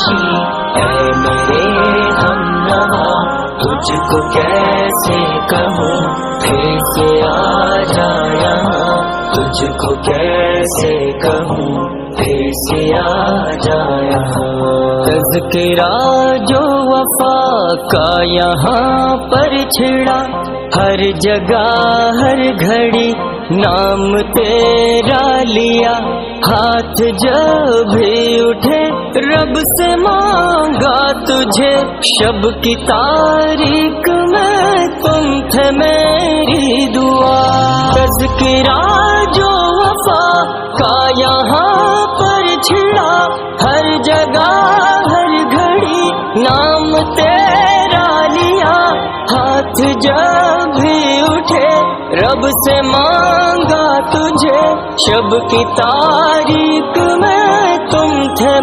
نشیں اے میرے ہمنوا، تجھ کو کیسے کہوں پھر سے آ جا یہاں، تجھ کو کیسے کہوں پھر سے آ جا یہاں۔ تذکرہ جو وفا کا یہاں پر چھڑا، ہر جگہ ہر گھڑی نام تیرا لیا، ہاتھ جب بھی اٹھے رب سے مانگا تجھے، شب کی تاریک میں تم تھے میری دعا۔ تذکرہ جو وفا کا یہاں پر چھڑا، ہر جگہ ہر گھڑی نام تیرا لیا، ہاتھ جب بھی اٹھے رب سے مانگا تجھے، شب کی تاریک میں تم تھے